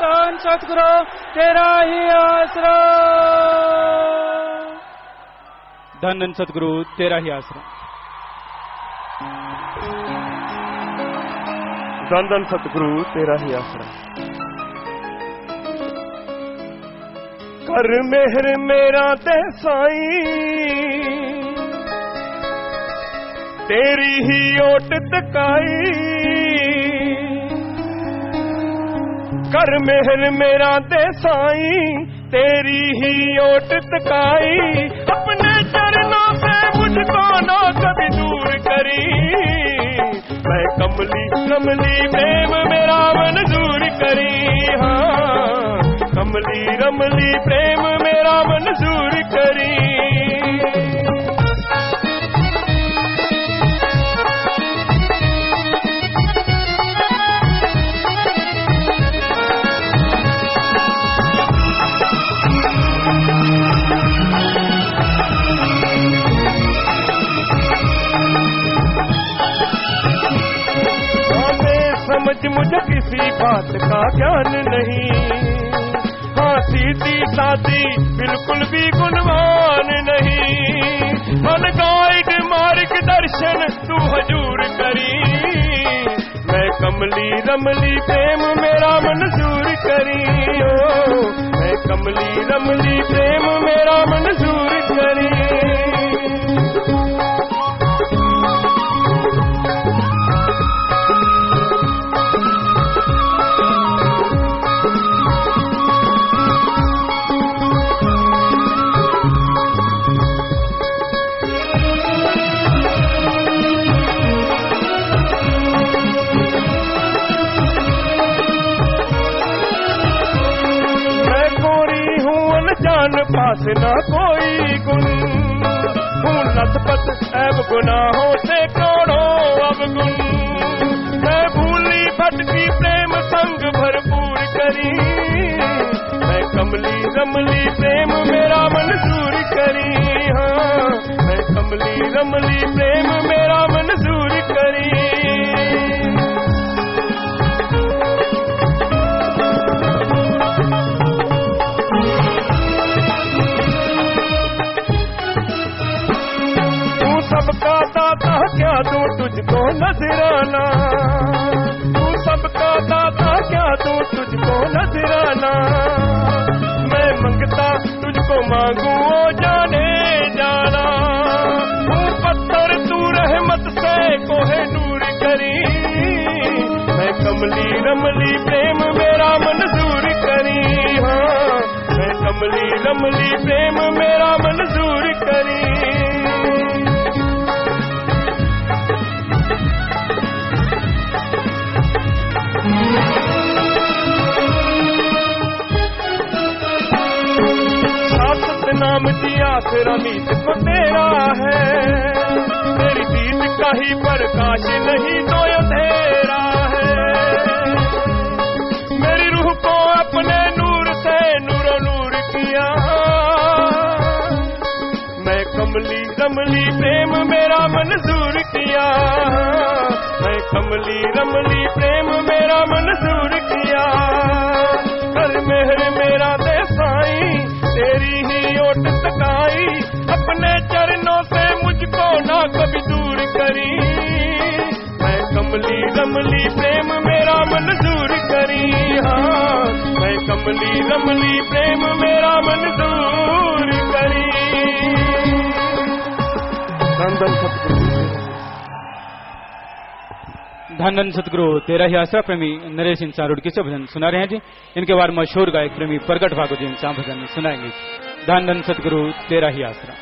धन सतगुरु तेरा ही आसरा। धन सतगुरु तेरा ही आसरा। धन सतगुरु तेरा ही आसरा। कर मेहर मेरा ते साईं, तेरी ही ओट तकाई। कर मेहर मेरा ते साईं, तेरी ही ओट तकाई। अपने चरणों से मुझको ना कभी दूर करी। मैं कमली कमली प्रेम मेरा मंजूर करी। हाँ, कमली रमली प्रेम मेरा मंजूर करी। समझ मुझे किसी बात का ज्ञान नहीं। हाँ, सीधी सादी बिल्कुल भी गुणवान नहीं। मन गाइड मार्गदर्शन तू हजूर करी। मैं कमली रमली प्रेम मेरा मंजूर करी। ओ मैं कमली रमली प्रेम मेरा मंजूर करी। जान पास ना कोई गुण हूँ, लथपथ ऐब गुनाहों से करोड़ों अवगुण। मैं भूली भटकी प्रेम संग भरपूर करी। मैं कमली रमली प्रेम मेरा मंजूर करी। हाँ, मैं कमली रमली प्रेम मेरा मंजूर करी। सबका दाता क्या दूं तुझको नजराना। तू सबका दाता क्या दूं तुझको नजराना। मैं मंगता तुझको मांगू ओ जाने जाना। तू पत्थर तू रहमत से कोहे दूर करी। मैं कमली रमली प्रेम मेरा मंजूर करी। हाँ, मैं कमली रमली प्रेम मेरा मंजूर करी। नाम दिया फिर अमीत को तेरा है। तेरी दीद का ही प्रकाश नहीं तो अंधेरा है। मेरी रूह को अपने नूर से नूरो नूर किया। मैं कमली रमली प्रेम मेरा मंजूर किया। मैं कमली रमली प्रेम मेरा मंजूर किया। कर मेहर मेरा दे साईं, तेरी ही ओट तकाई। अपने चरणों से मुझको ना कभी दूर करी। मैं कमली रमली प्रेम मेरा मंजूर करी। हाँ, मैं कमली रमली प्रेम मेरा मंजूर करी। धन धन सतगुरु तेरा ही आसरा। प्रेमी नरेश इंसान रुड़की से भजन सुना रहे हैं जी। इनके बाद मशहूर गायक प्रेमी प्रकट भागवत जी इंसान भजन सुनाएंगे। धन धन सतगुरु तेरा ही आसरा।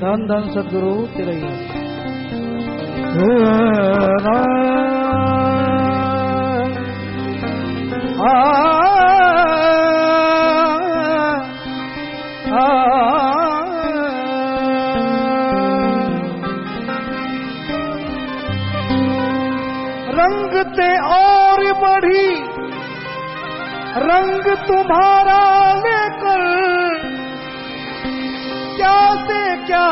धन धन सतगुरु तेरा ही आसरा। रंगते और बढ़ी रंग तुम्हारा लेकर क्या से क्या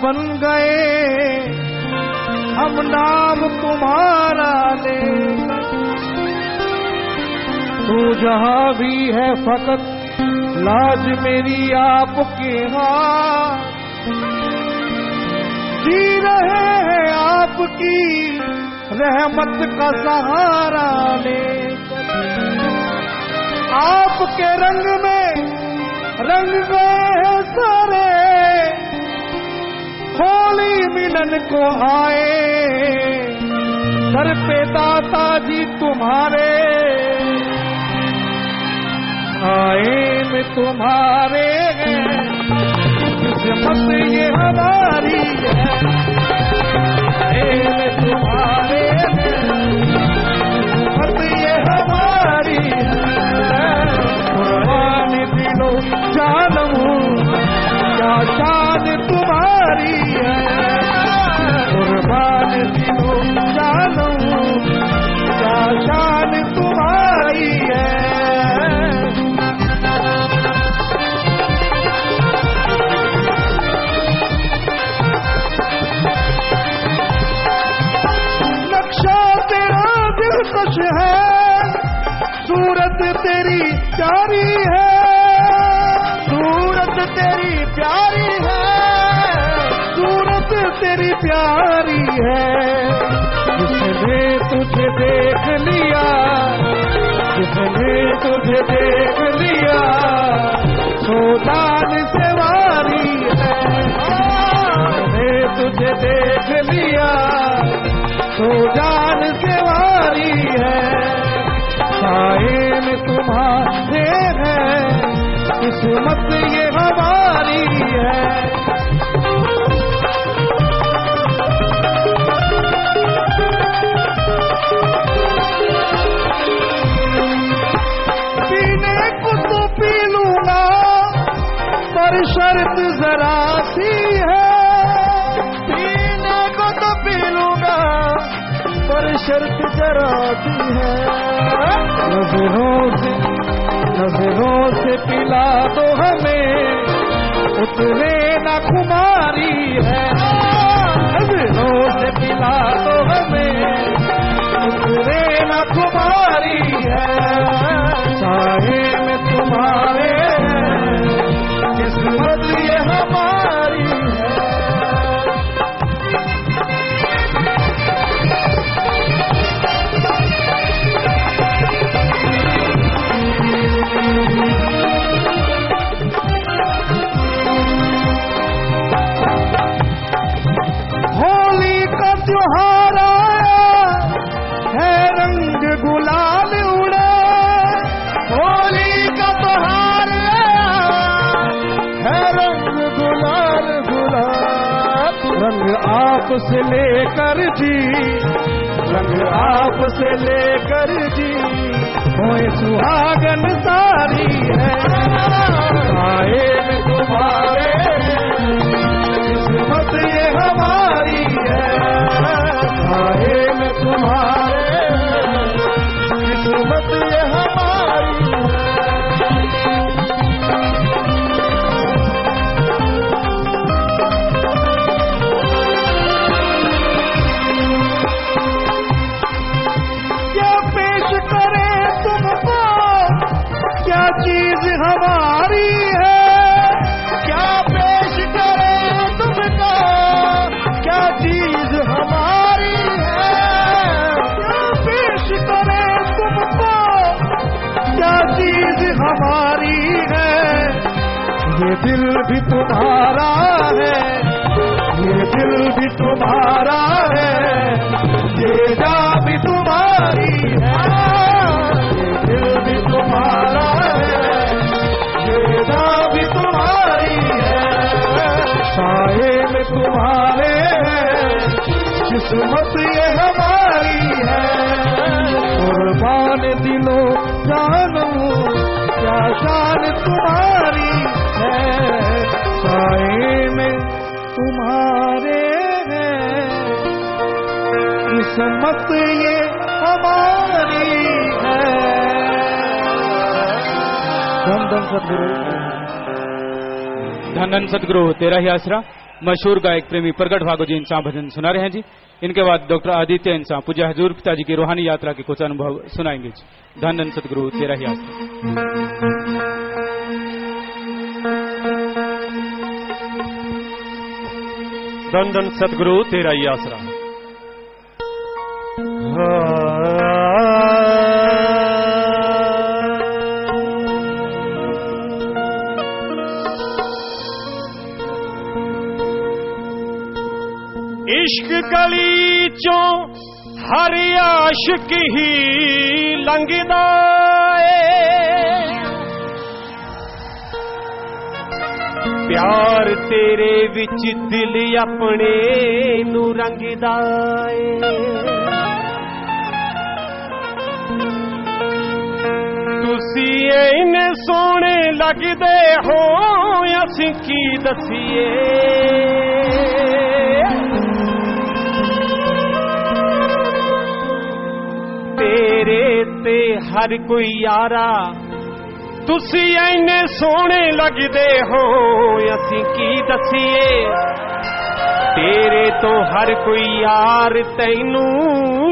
बन गए हम नाम तुम्हारा ले। तू जहां भी है फकत लाज मेरी आपके हाथ, जी रहे हैं आपकी रहमत का सहारा लेकर। आपके रंग में रंग गए हैं सारे, होली मिलन को आए घर पे दाता जी तुम्हारे। आए में तुम्हारे किस्मत ये हमारी है, आए में तुम्हारे किस्मत ये हमारी है। कुर्बान दिलो जानू क्या शान तुम्हारी है, कुर्बान दिलो जानू क्या शान तुम्हारी है। खुश है सूरत तेरी प्यारी है, सूरत तेरी प्यारी है, सूरत तेरी प्यारी है। जिसने तुझे देख लिया, जिसने तुझे देख लिया तो जान से वारी है। जिसने तुझे देख लिया तो जान से वारी है। साए में तुम्हारे है किस्मत ये हमारी है। पीने को तो पी लूंगा पर शर्त जरा सी है, पीने को तो पी लूंगा पर शर्त जरा सी है। नजरों से पिला दो हमें उतरे ना खुमारी है, नजरों से पिला दो हमें उतरे ना खुमारी है। साए में तुम्हारे किस्मत ये हमारी है। होली का त्योहार आया है रंग गुलाल उड़े, होली का त्योहार आया है रंग गुलाल गुलाल। रंग आप से लेकर जी, रंग आप से लेकर जी होए सुहागन सारी है। आए में तुम्हारे किस्मत ये हमारी है, आए में तुम्हारे किस्मत ये हमारी है। क्या पेश करें तुमको क्या चीज हमारी है, क्या पेश करें तुमको क्या चीज हमारी है। क्या पेश करें तुमको क्या चीज हमारी है। ये दिल भी तुम्हारा है, ये दिल भी तुम्हारा है, ये जा भी तुम्हारी है। ये दिल भी तुम्हारा है, ये जा भी तुम्हारी है। साए में तुम्हारे किस्मत ये हमारी है। कुर्बान दिलो जानो क्या शान तुम्हारी है। साए में तुम्हारे हैं किस्मत ये हमारी है। धन धन सतगुरु, धन धन सतगुरु तेरा ही आसरा। मशहूर गायक प्रेमी प्रगट भागो जी इनसा भजन सुना रहे हैं जी। इनके बाद डॉक्टर आदित्य इंसा पूज्य हजूर पिताजी की रूहानी यात्रा के कुछ अनुभव सुनाएंगे जी। धन धन सतगुरु तेरा ही आसरा। धन धन सतगुरु तेरा ही आसरा। इश्क गली चों हर आशिक ही लंघदा ए, प्यार तेरे विच दिल अपने नू रंगदा ए। तुसी इन्ने सोहणे लगदे हो असीं की दसीए। तेरे ते हर कोई यारा तुसी इन्ने सोहणे लगदे हो असीं की दसीए। तेरे तो हर कोई यार तैनू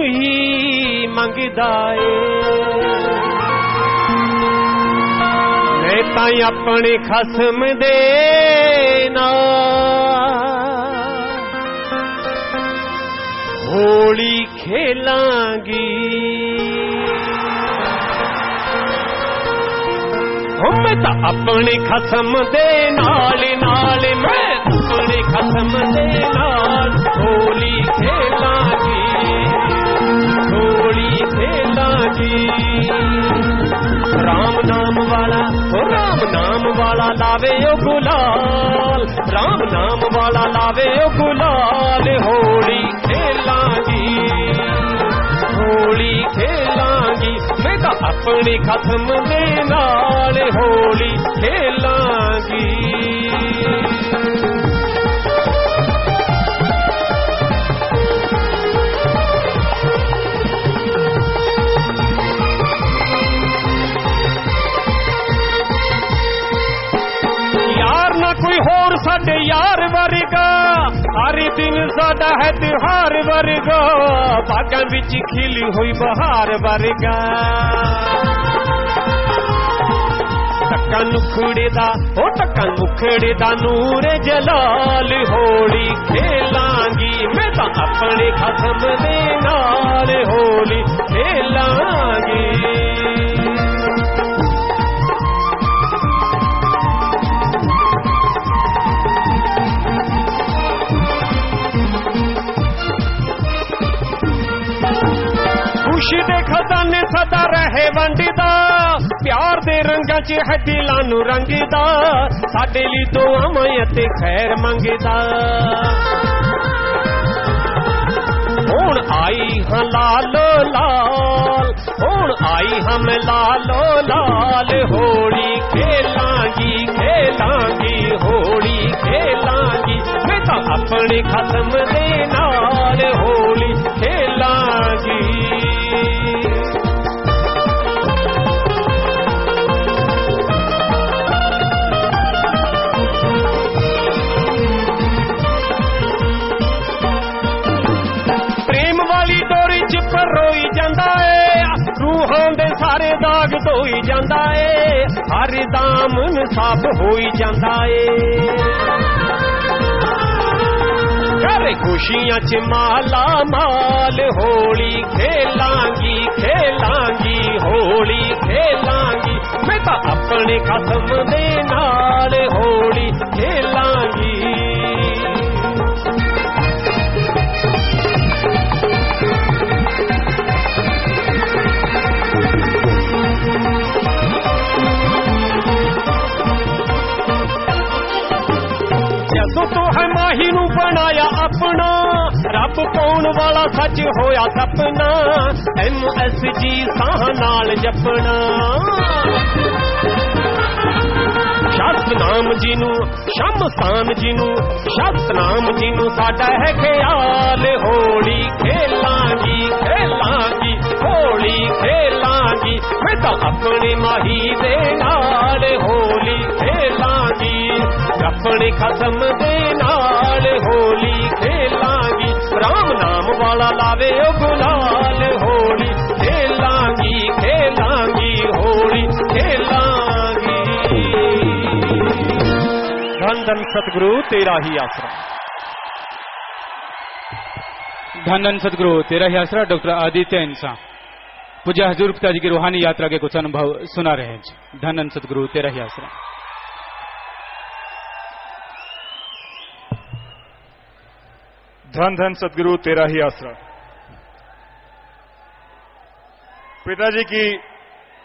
ही मंगदा ए। मैं तां अपने खसम दे नाल होली खेलांगी। मैं तो अपने खसम दे नाल मैं अपने खसम दे नाल होली खेलांगी, होली खेलांगी। राम नाम वाला ओ राम नाम वाला लावे ओ गुलाल, राम नाम वाला लावे ओ गुलाल। होली खेलांगी, होली खेलांगी। मैं तो अपने खसम दे नाल होली खेलांगी। कोई होर साडे यार वर्गा, हर दिन साडा है त्योहार वर्गा। बागां विच खिली हुई बहार वर्गा। टक्का नुखड़े दा ओ टक्का नुखड़े दा नूर जलाल। होली खेलांगी मैं तां अपने खसम दे नाल होली खेलांगी। खुशी दे खजाने सदा रहे वंडदा, प्यार दे रंगां च है दिलां नू रंगदा। साडे लई दुआवां ते खैर मंगदा। हुण आई हां लालो लाल, हुण आई हां मैं लालो लाल। होली खेलांगी खेलांगी होली खेलांगी। मैं तां अपने खसम दे नाल होली खेलांगी। रोई जांदा ए रूहां दे सारे दाग धोई जांदा ए। हर दामन साफ होई जांदा ए। करे खुशियां च माला माल। होली खेलांगी खेलांगी होली खेलांगी। मैं तां अपने खसम दे नाल होली खेलांगी। तो है माही नू बनाया अपना, रब पाउण वाला सच होया सपना। MSG साह नाल जपना। सतनाम जी नू शमशान जी नू सतनाम जी नू साडा है ख्याल। होली खेलांगी खेलांगी अपने खसम दे नाल होली खेलांगी राम नाम वाला लावे ओ गुलाल होली खेलांगी खेलांगी होली खेलांगी। धन धन सतगुरु तेरा ही आसरा। धन धन सतगुरु तेरा ही आसरा। डॉक्टर आदित्य इंसान पूज्य हजूर पिताजी की रूहानी यात्रा के कुछ अनुभव सुना रहे हैं। धन धन सतगुरु तेरा ही आसरा। धन धन सतगुरु तेरा ही आसरा। पिताजी की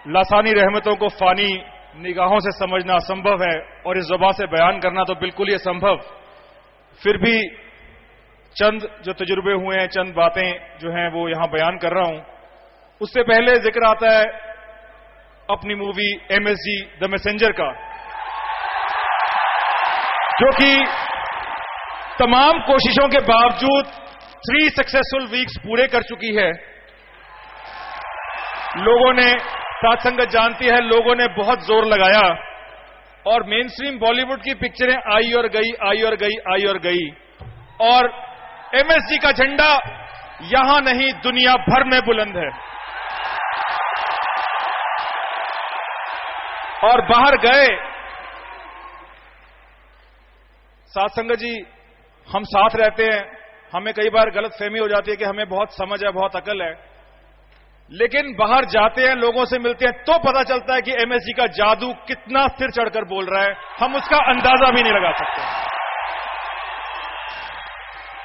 लासानी रहमतों को फानी निगाहों से समझना असंभव है और इस ज़ुबान से बयान करना तो बिल्कुल ही असंभव। फिर भी चंद जो तजुर्बे हुए हैं, चंद बातें जो हैं वो यहां बयान कर रहा हूं। उससे पहले जिक्र आता है अपनी मूवी MSG द मैसेंजर का, जो कि तमाम कोशिशों के बावजूद 3 सक्सेसफुल वीक्स पूरे कर चुकी है। लोगों ने, साथ संगत जानती है, लोगों ने बहुत जोर लगाया और मेन स्ट्रीम बॉलीवुड की पिक्चरें आई और गई, आई और गई, आई और गई, और MSG का झंडा यहां नहीं दुनिया भर में बुलंद है। और बाहर गए, साथ संगत जी, हम साथ रहते हैं, हमें कई बार गलत फहमी हो जाती है कि हमें बहुत समझ है, बहुत अकल है, लेकिन बाहर जाते हैं, लोगों से मिलते हैं तो पता चलता है कि MSG का जादू कितना सिर चढ़कर बोल रहा है, हम उसका अंदाजा भी नहीं लगा सकते।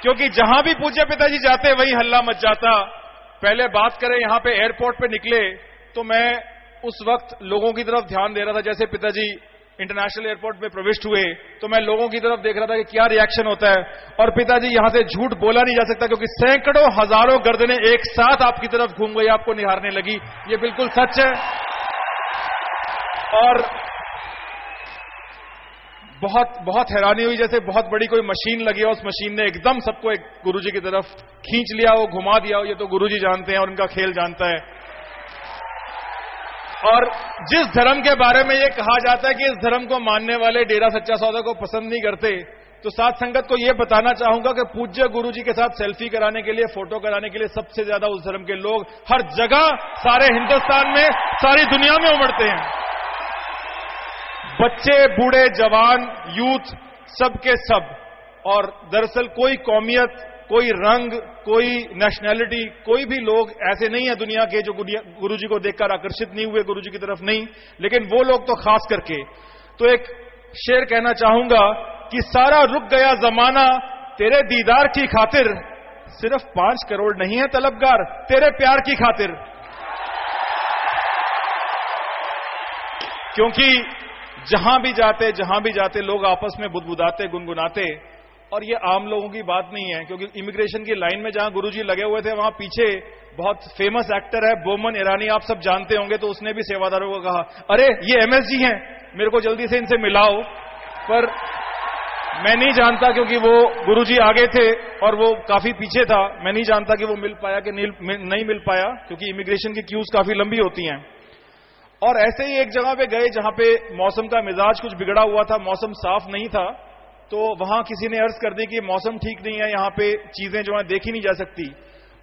क्योंकि जहां भी पूज्य पिताजी जाते वहीं हल्ला मच जाता। पहले बात करें, यहां पे एयरपोर्ट पे निकले तो मैं उस वक्त लोगों की तरफ ध्यान दे रहा था। जैसे पिताजी इंटरनेशनल एयरपोर्ट में प्रविष्ट हुए तो मैं लोगों की तरफ देख रहा था कि क्या रिएक्शन होता है। और पिताजी, यहां से झूठ बोला नहीं जा सकता क्योंकि सैकड़ों हजारों गर्दनें एक साथ आपकी तरफ घूम गई, आपको निहारने लगी, ये बिल्कुल सच है। और बहुत हैरानी हुई, जैसे बहुत बड़ी कोई मशीन लगी है, उस मशीन ने एकदम सबको एक गुरुजी की तरफ खींच लिया, वो घुमा दिया। ये तो गुरुजी जानते हैं और उनका खेल जानता है। और जिस धर्म के बारे में ये कहा जाता है कि इस धर्म को मानने वाले डेरा सच्चा सौदा को पसंद नहीं करते, तो साथ संगत को यह बताना चाहूंगा कि पूज्य गुरुजी के साथ सेल्फी कराने के लिए, फोटो कराने के लिए सबसे ज्यादा उस धर्म के लोग हर जगह, सारे हिंदुस्तान में, सारी दुनिया में उमड़ते हैं। बच्चे, बूढ़े, जवान, यूथ, सबके सब। और दरअसल कोई कौमियत, कोई रंग, कोई नेशनैलिटी, कोई भी लोग ऐसे नहीं है दुनिया के जो गुरुजी को देखकर आकर्षित नहीं हुए, गुरुजी की तरफ नहीं, लेकिन वो लोग तो खास करके। तो एक शेर कहना चाहूंगा कि सारा रुक गया जमाना तेरे दीदार की खातिर, सिर्फ 5 करोड़ नहीं है तलबगार तेरे प्यार की खातिर। क्योंकि जहां भी जाते लोग आपस में बुदबुदाते, गुनगुनाते। और ये आम लोगों की बात नहीं है, क्योंकि इमिग्रेशन की लाइन में जहां गुरुजी लगे हुए थे वहां पीछे बहुत फेमस एक्टर है बोमन ईरानी, आप सब जानते होंगे, तो उसने भी सेवादारों को कहा, अरे ये MSG हैं, मेरे को जल्दी से इनसे मिलाओ। पर मैं नहीं जानता, क्योंकि वो गुरुजी आगे थे और वो काफी पीछे था, मैं नहीं जानता कि वो मिल पाया कि नहीं मिल पाया, क्योंकि इमिग्रेशन की क्यूज काफी लंबी होती हैं। और ऐसे ही एक जगह पे गए जहां पे मौसम का मिजाज कुछ बिगड़ा हुआ था, मौसम साफ नहीं था, तो वहां किसी ने अर्ज कर दी कि मौसम ठीक नहीं है, यहां पे चीजें जो है देखी नहीं जा सकती।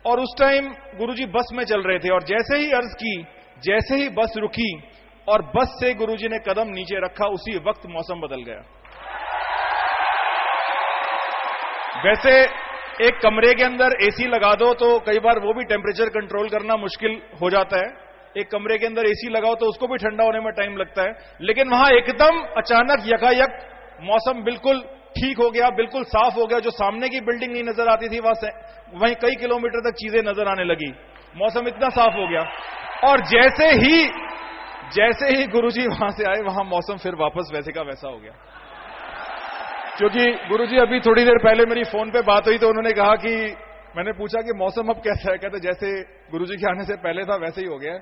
और उस टाइम गुरुजी बस में चल रहे थे और जैसे ही अर्ज की, जैसे ही बस रुकी और बस से गुरुजी ने कदम नीचे रखा, उसी वक्त मौसम बदल गया। वैसे एक कमरे के अंदर AC लगा दो तो कई बार वो भी टेम्परेचर कंट्रोल करना मुश्किल हो जाता है। एक कमरे के अंदर AC लगाओ तो उसको भी ठंडा होने में टाइम लगता है, लेकिन वहां एकदम अचानक यकायक मौसम बिल्कुल ठीक हो गया, बिल्कुल साफ हो गया। जो सामने की बिल्डिंग नहीं नजर आती थी वहीं कई किलोमीटर तक चीजें नजर आने लगी, मौसम इतना साफ हो गया। और जैसे ही गुरुजी वहां से आए, वहां मौसम फिर वापस वैसे का वैसा हो गया। क्योंकि गुरुजी अभी थोड़ी देर पहले मेरी फोन पे बात हुई तो उन्होंने कहा कि, मैंने पूछा कि मौसम अब कैसा है, कहते जैसे गुरुजी के आने से पहले था वैसे ही हो गया है।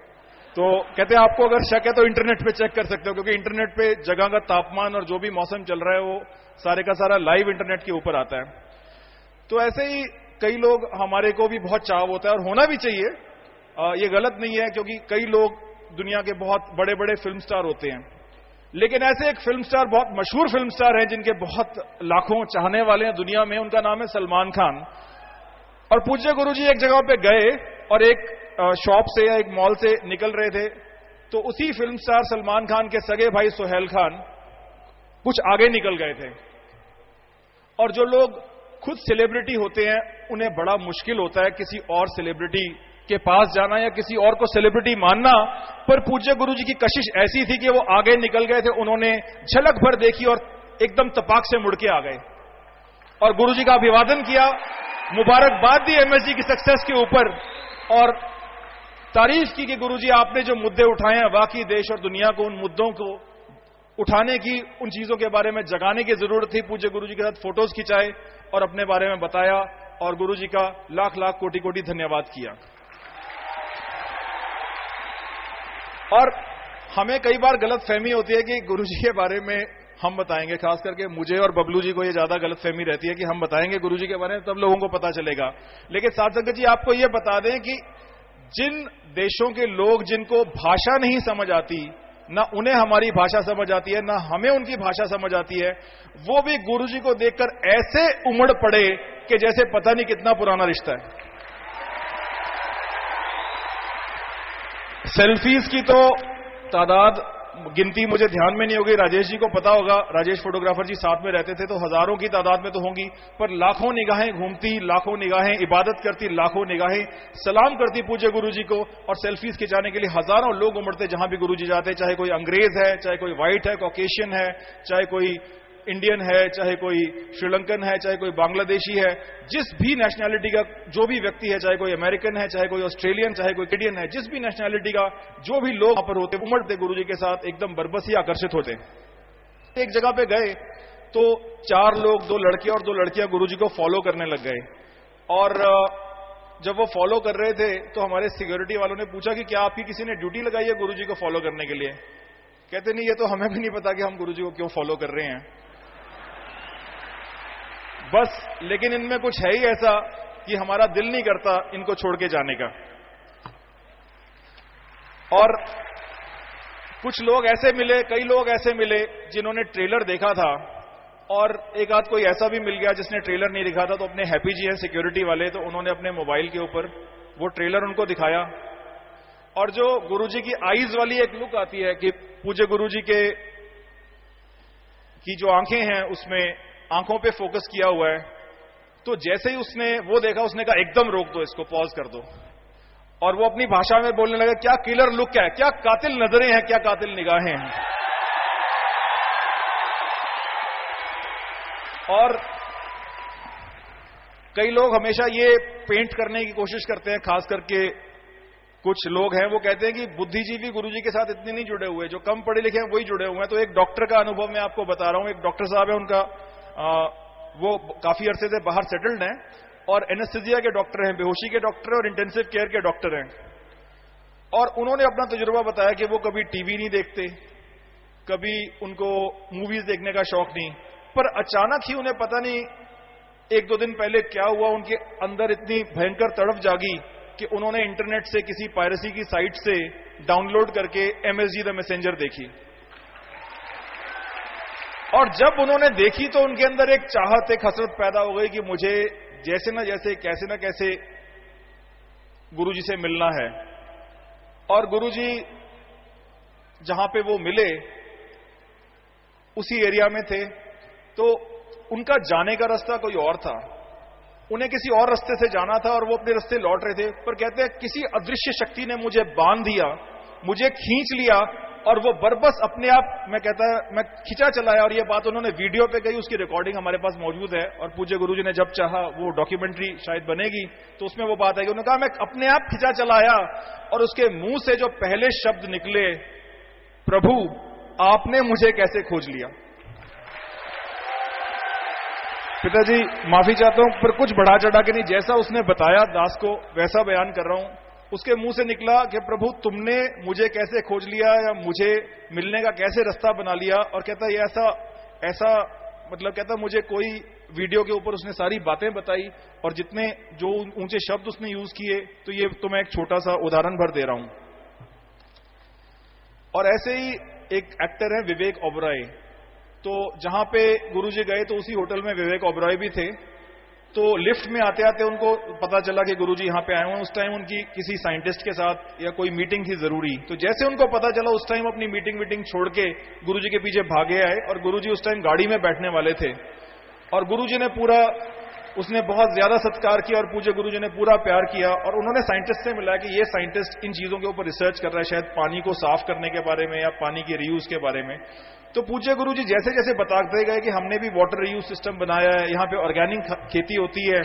तो कहते आपको अगर शक है तो इंटरनेट पे चेक कर सकते हो, क्योंकि इंटरनेट पे जगह का तापमान और जो भी मौसम चल रहा है वो सारे का सारा लाइव इंटरनेट के ऊपर आता है। तो ऐसे ही कई लोग, हमारे को भी बहुत चाव होता है और होना भी चाहिए, ये गलत नहीं है, क्योंकि कई लोग दुनिया के बहुत बड़े बड़े फिल्म स्टार होते हैं, लेकिन ऐसे एक फिल्म स्टार, बहुत मशहूर फिल्म स्टार हैं जिनके बहुत लाखों चाहने वाले हैं दुनिया में, उनका नाम है सलमान खान। और पूज्य गुरुजी एक जगह पे गए और एक शॉप से या एक मॉल से निकल रहे थे, तो उसी फिल्म स्टार सलमान खान के सगे भाई सोहेल खान कुछ आगे निकल गए थे। और जो लोग खुद सेलिब्रिटी होते हैं उन्हें बड़ा मुश्किल होता है किसी और सेलिब्रिटी के पास जाना या किसी और को सेलिब्रिटी मानना, पर पूज्य गुरुजी की कशिश ऐसी थी कि वो आगे निकल गए थे। उन्होंने झलक भर देखी और एकदम तपाक से मुड़ के आ गए और गुरुजी का अभिवादन किया, मुबारकबाद दी एमएसजी की सक्सेस के ऊपर और तारीफ की कि गुरुजी आपने जो मुद्दे उठाए हैं, वाकई देश और दुनिया को उन मुद्दों को उठाने की, उन चीजों के बारे में जगाने की जरूरत थी। पूज्य गुरुजी के साथ फोटोज खिंचाए और अपने बारे में बताया और गुरुजी का लाख लाख कोटि कोटि धन्यवाद किया। और हमें कई बार गलत फहमी होती है कि गुरुजी के बारे में हम बताएंगे, खास करके मुझे और बबलू जी को ये ज्यादा गलत फहमी रहती है कि हम बताएंगे गुरुजी के बारे में तब लोगों को पता चलेगा। लेकिन साथ संगत जी आपको ये बता दें कि जिन देशों के लोग जिनको भाषा नहीं समझ आती, ना उन्हें हमारी भाषा समझ आती है ना हमें उनकी भाषा समझ आती है, वो भी गुरुजी को देखकर ऐसे उमड़ पड़े कि जैसे पता नहीं कितना पुराना रिश्ता है। सेल्फीज की तो तादाद गिनती मुझे ध्यान में नहीं होगी, राजेश जी को पता होगा, राजेश फोटोग्राफर जी साथ में रहते थे तो हजारों की तादाद में तो होंगी, पर लाखों निगाहें घूमती, लाखों निगाहें इबादत करती, लाखों निगाहें सलाम करती पूज्य गुरुजी को। और सेल्फीज खिंचाने के लिए हजारों लोग उमड़ते जहां भी गुरुजी जाते, चाहे कोई अंग्रेज है, चाहे कोई व्हाइट है, कॉकेशियन है, चाहे कोई इंडियन है, चाहे कोई श्रीलंकन है, चाहे कोई बांग्लादेशी है, जिस भी नेशनैलिटी का जो भी व्यक्ति है, चाहे कोई अमेरिकन है, चाहे कोई ऑस्ट्रेलियन, चाहे कोई कैनेडियन है, जिस भी नेशनैलिटी का जो भी लोग वहां पर होते, उमड़ते गुरुजी के साथ, एकदम बरबस ही आकर्षित होते। एक जगह पे गए तो 4 लोग, 2 लड़के और 2 लड़कियां गुरुजी को फॉलो करने लग गए। और जब वो फॉलो कर रहे थे तो हमारे सिक्योरिटी वालों ने पूछा कि क्या आपकी किसी ने ड्यूटी लगाई है गुरुजी को फॉलो करने के लिए? कहते नहीं, ये तो हमें भी नहीं पता कि हम गुरुजी को क्यों फॉलो कर रहे हैं बस। लेकिन इनमें कुछ है ही ऐसा कि हमारा दिल नहीं करता इनको छोड़ के जाने का। और कुछ लोग ऐसे मिले, कई लोग ऐसे मिले जिन्होंने ट्रेलर देखा था, और एक आध कोई ऐसा भी मिल गया जिसने ट्रेलर नहीं देखा था, तो अपने हैप्पी जी हैं सिक्योरिटी वाले, तो उन्होंने अपने मोबाइल के ऊपर वो ट्रेलर उनको दिखाया। और जो गुरुजी की आईज वाली एक लुक आती है कि पूज्य गुरुजी की जो आंखें हैं उसमें आंखों पे फोकस किया हुआ है, तो जैसे ही उसने वो देखा उसने कहा एकदम रोक दो इसको, पॉज कर दो। और वो अपनी भाषा में बोलने लगा, क्या किलर लुक है, क्या कातिल नजरें हैं, क्या कातिल निगाहें हैं। और कई लोग हमेशा ये पेंट करने की कोशिश करते हैं, खास करके कुछ लोग हैं, वो कहते हैं कि बुद्धिजीवी गुरुजी के साथ इतने नहीं जुड़े हुए, जो कम पढ़े लिखे हैं वही जुड़े हुए हैं। तो एक डॉक्टर का अनुभव मैं आपको बता रहा हूं। एक डॉक्टर साहब है, उनका वो काफी अरसे से बाहर सेटल्ड हैं और एनेस्थीसिया के डॉक्टर हैं, बेहोशी के डॉक्टर और इंटेंसिव केयर के डॉक्टर हैं। और उन्होंने अपना तजुर्बा बताया कि वो कभी टीवी नहीं देखते, कभी उनको मूवीज देखने का शौक नहीं, पर अचानक ही उन्हें पता नहीं 1-2 दिन पहले क्या हुआ, उनके अंदर इतनी भयंकर तड़प जागी कि उन्होंने इंटरनेट से किसी पायरेसी की साइट से डाउनलोड करके MSG द मैसेंजर देखी। और जब उन्होंने देखी तो उनके अंदर एक चाहत, एक हसरत पैदा हो गई कि मुझे जैसे न जैसे, कैसे न कैसे गुरुजी से मिलना है। और गुरुजी जहां पे वो मिले उसी एरिया में थे, तो उनका जाने का रास्ता कोई और था, उन्हें किसी और रास्ते से जाना था और वो अपने रास्ते लौट रहे थे। पर कहते हैं किसी अदृश्य शक्ति ने मुझे बांध दिया, मुझे खींच लिया और वो बरबस अपने आप, मैं खिंचा चलाया। और ये बात उन्होंने वीडियो पे कही, उसकी रिकॉर्डिंग हमारे पास मौजूद है और पूज्य गुरुजी ने जब चाहा वो डॉक्यूमेंट्री शायद बनेगी तो उसमें वो बात है कि उन्होंने कहा मैं अपने आप खिंचा चलाया और उसके मुंह से जो पहले शब्द निकले, प्रभु आपने मुझे कैसे खोज लिया। पिताजी माफी चाहता हूं पर कुछ बढ़ा चढ़ा के नहीं, जैसा उसने बताया दास को वैसा बयान कर रहा हूं। उसके मुंह से निकला कि प्रभु तुमने मुझे कैसे खोज लिया या मुझे मिलने का कैसे रास्ता बना लिया। और कहता ये ऐसा मतलब कहता मुझे कोई वीडियो के ऊपर उसने सारी बातें बताई और जितने जो ऊंचे शब्द उसने यूज किए, तो ये तो मैं एक छोटा सा उदाहरण भर दे रहा हूं। और ऐसे ही एक एक्टर है विवेक ओबरॉय, तो जहां पे गुरुजी गए तो उसी होटल में विवेक ओबरॉय भी थे। तो लिफ्ट में आते आते उनको पता चला कि गुरुजी यहां पे आए हुए हैं। उस टाइम उनकी किसी साइंटिस्ट के साथ या कोई मीटिंग थी जरूरी, तो जैसे उनको पता चला उस टाइम अपनी मीटिंग छोड़ के गुरुजी के पीछे भागे आए, और गुरुजी उस टाइम गाड़ी में बैठने वाले थे। और गुरुजी ने उसने बहुत ज्यादा सत्कार किया और पूज्य गुरुजी ने पूरा प्यार किया, और उन्होंने साइंटिस्ट से मिला कि ये साइंटिस्ट इन चीजों के ऊपर रिसर्च कर रहा है, शायद पानी को साफ करने के बारे में या पानी के रीयूज के बारे में। तो पूज्य गुरुजी जैसे जैसे बताते गए कि हमने भी वाटर रीयूज सिस्टम बनाया है, यहाँ पे ऑर्गेनिक खेती होती है,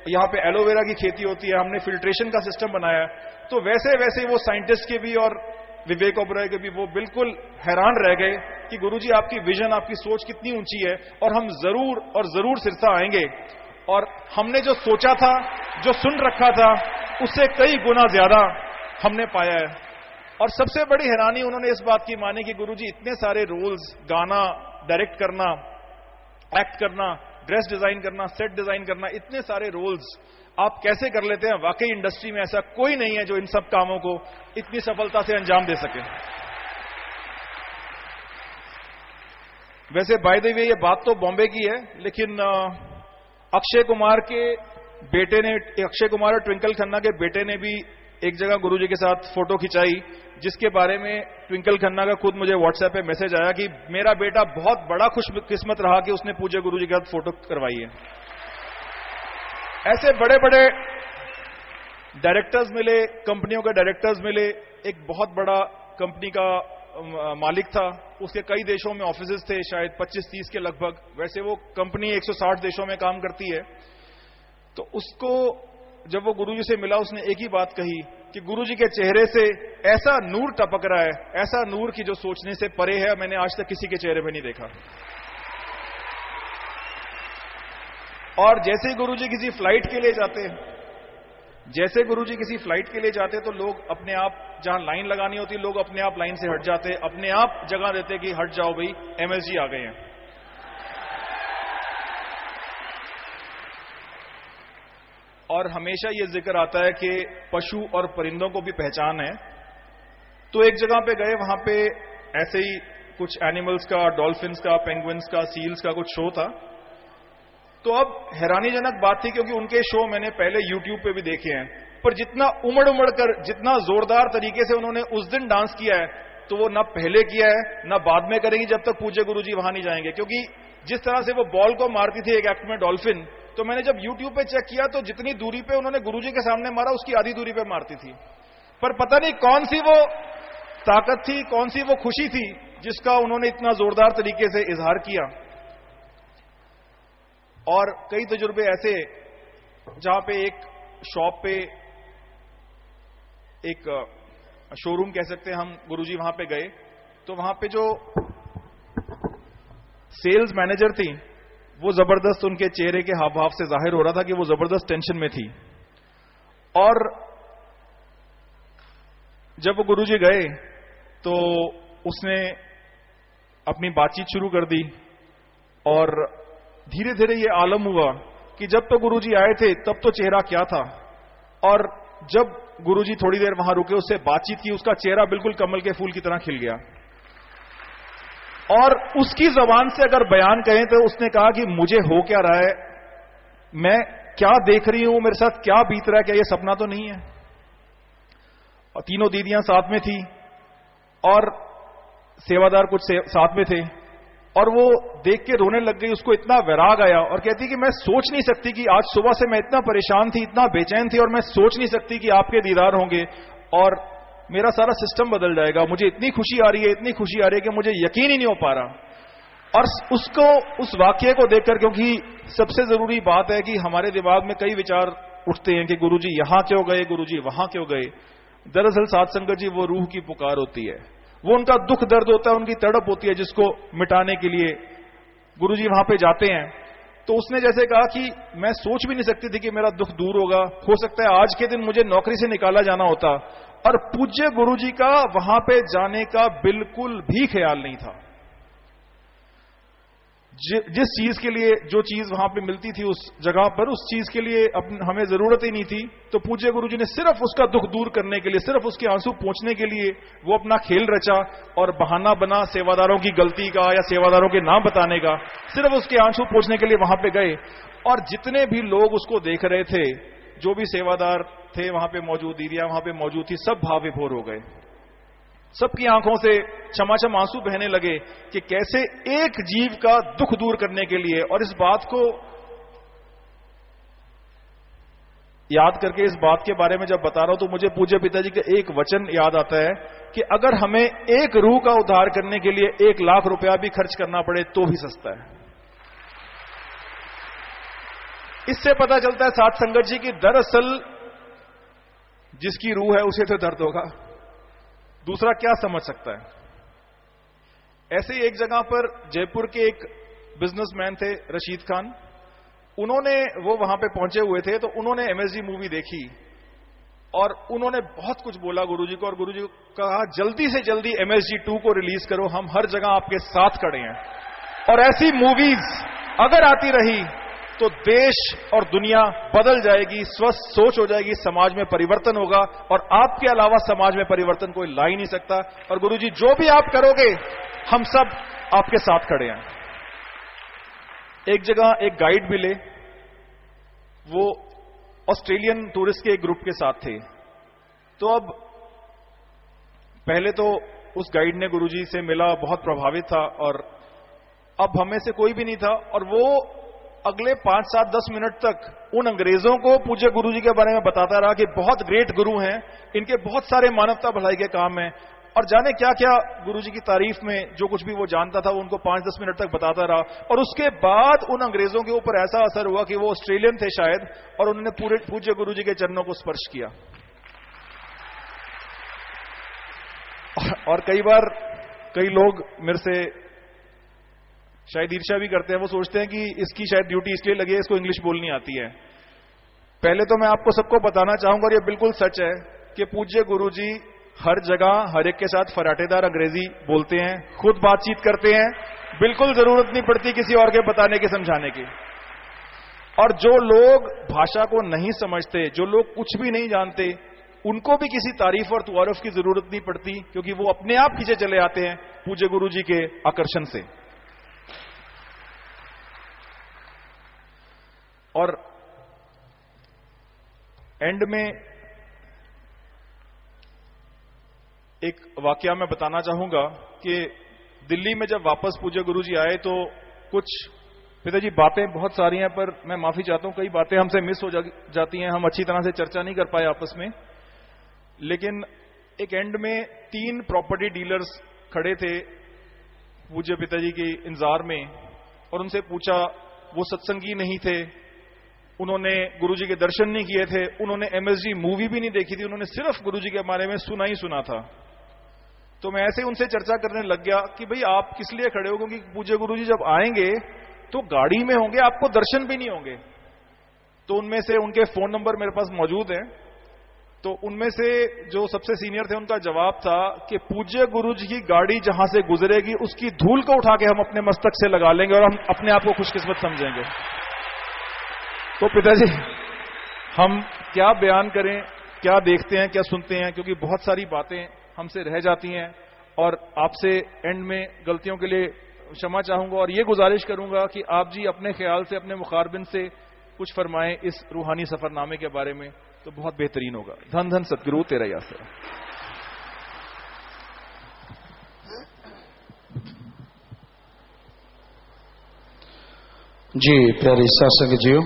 यहाँ पे एलोवेरा की खेती होती है, हमने फिल्ट्रेशन का सिस्टम बनाया है। तो वैसे वैसे वो साइंटिस्ट के भी और विवेक ओबरॉय के भी वो बिल्कुल हैरान रह गए कि गुरुजी आपकी विजन, आपकी सोच कितनी ऊंची है, और हम जरूर सिरसा आएंगे। और हमने जो सोचा था, जो सुन रखा था, उससे कई गुना ज्यादा हमने पाया है। और सबसे बड़ी हैरानी उन्होंने इस बात की मानी कि गुरुजी इतने सारे रोल्स, गाना डायरेक्ट करना, एक्ट करना, ड्रेस डिजाइन करना, सेट डिजाइन करना, इतने सारे रोल्स आप कैसे कर लेते हैं। वाकई इंडस्ट्री में ऐसा कोई नहीं है जो इन सब कामों को इतनी सफलता से अंजाम दे सके। वैसे बाय द वे ये बात तो बॉम्बे की है, लेकिन अक्षय कुमार और ट्विंकल खन्ना के बेटे ने भी एक जगह गुरुजी के साथ फोटो खिंचाई, जिसके बारे में ट्विंकल खन्ना का खुद मुझे व्हाट्सएप पे मैसेज आया कि मेरा बेटा बहुत बड़ा खुशकिस्मत रहा कि उसने पूज्य गुरुजी के साथ फोटो करवाई है। ऐसे बड़े बड़े डायरेक्टर्स मिले, कंपनियों के डायरेक्टर्स मिले। एक बहुत बड़ा कंपनी का मालिक था, उसके कई देशों में ऑफिसेज थे, शायद 25-30 के लगभग। वैसे वो कंपनी 160 देशों में काम करती है। तो उसको जब वो गुरुजी से मिला, उसने एक ही बात कही कि गुरुजी के चेहरे से ऐसा नूर टपक रहा है, ऐसा नूर की जो सोचने से परे है, मैंने आज तक किसी के चेहरे पे नहीं देखा। और जैसे ही गुरुजी किसी फ्लाइट के लिए जाते तो लोग अपने आप, जहां लाइन लगानी होती, लोग अपने आप लाइन से हट जाते, अपने आप जगह देते कि हट जाओ भाई, एमएसजी आ गए हैं। और हमेशा ये जिक्र आता है कि पशु और परिंदों को भी पहचान है। तो एक जगह पे गए, वहां पे ऐसे ही कुछ एनिमल्स का, डॉल्फिन्स का, पेंगुइन्स का, सील्स का कुछ शो था। तो अब हैरानीजनक बात थी, क्योंकि उनके शो मैंने पहले यूट्यूब पे भी देखे हैं, पर जितना उमड़ कर, जितना जोरदार तरीके से उन्होंने उस दिन डांस किया है, तो वो ना पहले किया है ना बाद में करेंगी जब तक पूज्य गुरुजी वहां नहीं जाएंगे। क्योंकि जिस तरह से वो बॉल को मारती थी एक एक्ट में डॉल्फिन, तो मैंने जब यूट्यूब पे चेक किया तो जितनी दूरी पे उन्होंने गुरुजी के सामने मारा, उसकी आधी दूरी पे मारती थी। पर पता नहीं कौन सी वो ताकत थी, कौन सी वो खुशी थी जिसका उन्होंने इतना जोरदार तरीके से इजहार किया। और कई तजुर्बे ऐसे जहां पे एक शॉप पे, एक शोरूम कह सकते हैं हम, गुरुजी वहां पे गए तो वहां पे जो सेल्स मैनेजर थी, वो जबरदस्त, उनके चेहरे के हाव भाव से जाहिर हो रहा था कि वो जबरदस्त टेंशन में थी। और जब वो गुरुजी गए तो उसने अपनी बातचीत शुरू कर दी, और धीरे धीरे ये आलम हुआ कि जब तो गुरुजी आए थे तब तो चेहरा क्या था, और जब गुरुजी थोड़ी देर वहां रुके, उससे बातचीत की, उसका चेहरा बिल्कुल कमल के फूल की तरह खिल गया। और उसकी जबान से अगर बयान कहें तो उसने कहा कि मुझे हो क्या रहा है, मैं क्या देख रही हूं, मेरे साथ क्या बीत रहा है, क्या ये सपना तो नहीं है। और तीनों दीदियां साथ में थी और सेवादार कुछ साथ में थे, और वो देख के रोने लग गई। उसको इतना वैराग आया और कहती कि मैं सोच नहीं सकती कि आज सुबह से मैं इतना परेशान थी, इतना बेचैन थी, और मैं सोच नहीं सकती कि आपके दीदार होंगे और मेरा सारा सिस्टम बदल जाएगा। मुझे इतनी खुशी आ रही है, इतनी खुशी आ रही है कि मुझे यकीन ही नहीं हो पा रहा। और उसको, उस वाक्य को देखकर, क्योंकि सबसे जरूरी बात है कि हमारे दिमाग में कई विचार उठते हैं कि गुरुजी यहां क्यों गए, गुरुजी वहां क्यों गए। दरअसल साध संगत जी, वो रूह की पुकार होती है, वो उनका दुख दर्द होता है, उनकी तड़प होती है, जिसको मिटाने के लिए गुरुजी वहां पे जाते हैं। तो उसने जैसे कहा कि मैं सोच भी नहीं सकती थी कि मेरा दुख दूर होगा, हो सकता है आज के दिन मुझे नौकरी से निकाला जाना होता, और पूज्य गुरुजी का वहां पे जाने का बिल्कुल भी ख्याल नहीं था। जिस चीज के लिए जो चीज वहां पे मिलती थी उस जगह पर, उस चीज के लिए हमें जरूरत ही नहीं थी, तो पूज्य गुरुजी ने सिर्फ उसका दुख दूर करने के लिए, सिर्फ उसके आंसू पोंछने के लिए वो अपना खेल रचा और बहाना बना सेवादारों की गलती का या सेवादारों के नाम बताने का, सिर्फ उसके आंसू पोंछने के लिए वहां पे गए। और जितने भी लोग उसको देख रहे थे, जो भी सेवादार थे वहां पे मौजूद, दीदियां वहां पे मौजूद थी, सब भाव विभोर हो गए। सबकी आंखों से छमाछम आंसू बहने लगे कि कैसे एक जीव का दुख दूर करने के लिए, और इस बात को याद करके, इस बात के बारे में जब बता रहा हूं तो मुझे पूज्य पिताजी का एक वचन याद आता है कि अगर हमें एक रूह का उद्धार करने के लिए 1 लाख रुपया भी खर्च करना पड़े तो भी सस्ता है। इससे पता चलता है साथ संगत जी की दरअसल जिसकी रूह है उसे तो दर्द होगा, दूसरा क्या समझ सकता है। ऐसे ही एक जगह पर जयपुर के एक बिजनेसमैन थे रशीद खान, उन्होंने, वो वहां पे पहुंचे हुए थे, तो उन्होंने एमएसजी मूवी देखी और उन्होंने बहुत कुछ बोला गुरुजी को, और गुरुजी को कहा जल्दी से जल्दी एमएसजी 2 को रिलीज करो, हम हर जगह आपके साथ खड़े हैं। और ऐसी मूवीज अगर आती रही तो देश और दुनिया बदल जाएगी, स्वस्थ सोच हो जाएगी, समाज में परिवर्तन होगा, और आपके अलावा समाज में परिवर्तन कोई ला ही नहीं सकता। और गुरुजी जो भी आप करोगे हम सब आपके साथ खड़े हैं। एक जगह एक गाइड मिले, वो ऑस्ट्रेलियन टूरिस्ट के एक ग्रुप के साथ थे। तो अब पहले तो उस गाइड ने गुरुजी से मिला, बहुत प्रभावित था, और अब हमें से कोई भी नहीं था, और वो अगले 5, 7, 10 मिनट तक उन अंग्रेजों को पूज्य गुरुजी के बारे में बताता रहा कि बहुत ग्रेट गुरु हैं, इनके बहुत सारे मानवता भलाई के काम हैं, और जाने क्या क्या गुरुजी की तारीफ में जो कुछ भी वो जानता था वो उनको 5-10 मिनट तक बताता रहा। और उसके बाद उन अंग्रेजों के ऊपर ऐसा असर हुआ कि वो ऑस्ट्रेलियन थे शायद, और उन्होंने पूरे पूज्य गुरुजी के चरणों को स्पर्श किया। और कई बार कई लोग मेरे से शायद ईर्ष्या भी करते हैं, वो सोचते हैं कि इसकी शायद ड्यूटी इसलिए लगी है, इसको इंग्लिश बोलनी आती है। पहले तो मैं आपको सबको बताना चाहूंगा, और ये बिल्कुल सच है, कि पूज्य गुरुजी हर जगह हर एक के साथ फराटेदार अंग्रेजी बोलते हैं, खुद बातचीत करते हैं, बिल्कुल जरूरत नहीं पड़ती किसी और के बताने की, समझाने की। और जो लोग भाषा को नहीं समझते, जो लोग कुछ भी नहीं जानते, उनको भी किसी तारीफ और तुआरफ की जरूरत नहीं पड़ती, क्योंकि वो अपने आप खींचे चले आते हैं पूज्य गुरुजी के आकर्षण से। और एंड में एक वाकया मैं बताना चाहूंगा कि दिल्ली में जब वापस पूज्य गुरुजी आए तो कुछ, पिताजी बातें बहुत सारी हैं, पर मैं माफी चाहता हूं, कई बातें हमसे मिस हो जाती हैं, हम अच्छी तरह से चर्चा नहीं कर पाए आपस में। लेकिन एक एंड में 3 प्रॉपर्टी डीलर्स खड़े थे पूज्य पिताजी के इंतजार में, और उनसे पूछा, वो सत्संगी नहीं थे, उन्होंने गुरुजी के दर्शन नहीं किए थे, उन्होंने एमएसजी मूवी भी नहीं देखी थी, उन्होंने सिर्फ गुरुजी के बारे में सुना ही सुना था। तो मैं ऐसे उनसे चर्चा करने लग गया कि भाई आप किस लिए खड़े हो, क्योंकि पूज्य गुरुजी जब आएंगे तो गाड़ी में होंगे, आपको दर्शन भी नहीं होंगे। तो उनमें से उनके फोन नंबर मेरे पास मौजूद हैं, तो उनमें से जो सबसे सीनियर थे उनका जवाब था कि पूज्य गुरुजी की गाड़ी जहां से गुजरेगी उसकी धूल को उठा के हम अपने मस्तक से लगा लेंगे और हम अपने आप को खुशकिस्मत समझेंगे। तो पिताजी हम क्या बयान करें, क्या देखते हैं, क्या सुनते हैं, क्योंकि बहुत सारी बातें हमसे रह जाती हैं, और आपसे एंड में गलतियों के लिए क्षमा चाहूंगा, और ये गुजारिश करूंगा कि आप जी अपने ख्याल से, अपने मुखारबिन से कुछ फरमाएं इस रूहानी सफरनामे के बारे में, तो बहुत बेहतरीन होगा। धन धन सतगुरु तेरा यासरा। जी प्यारे सत्संग जियो,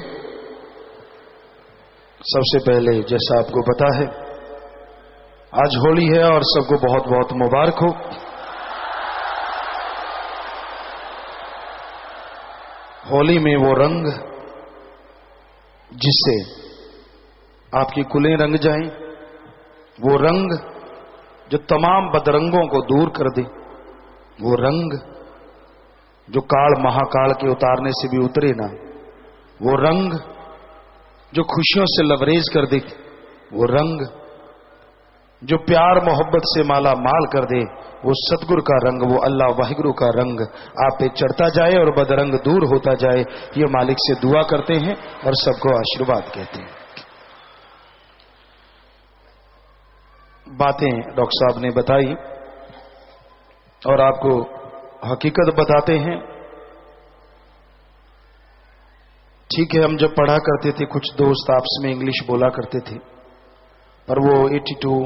सबसे पहले जैसा आपको पता है आज होली है और सबको बहुत बहुत मुबारक हो। होली में वो रंग जिससे आपकी कुलें रंग जाएं, वो रंग जो तमाम बदरंगों को दूर कर दे, वो रंग जो काल महाकाल के उतारने से भी उतरे ना, वो रंग जो खुशियों से लबरेज कर दे, वो रंग जो प्यार मोहब्बत से माला माल कर दे, वो सतगुरु का रंग, वो अल्लाह वाहिगुरु का रंग आप पे चढ़ता जाए और बदरंग दूर होता जाए। ये मालिक से दुआ करते हैं और सबको आशीर्वाद कहते हैं। बातें डॉक्टर साहब ने बताई और आपको हकीकत बताते हैं। ठीक है, हम जब पढ़ा करते थे कुछ दोस्त आपस में इंग्लिश बोला करते थे, पर वो 82,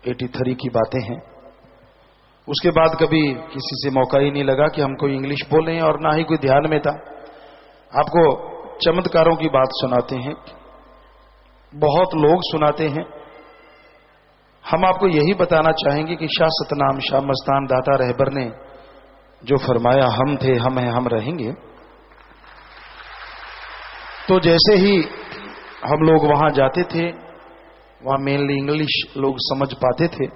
83 की बातें हैं। उसके बाद कभी किसी से मौका ही नहीं लगा कि हम कोई इंग्लिश बोलें और ना ही कोई ध्यान में था। आपको चमत्कारों की बात सुनाते हैं, बहुत लोग सुनाते हैं। हम आपको यही बताना चाहेंगे कि शाह सतनाम शाह मस्तान दाता रहबर ने जो फरमाया, हम थे हम हैं हम रहेंगे, तो जैसे ही हम लोग वहां जाते थे, वहां मेनली इंग्लिश लोग समझ पाते थे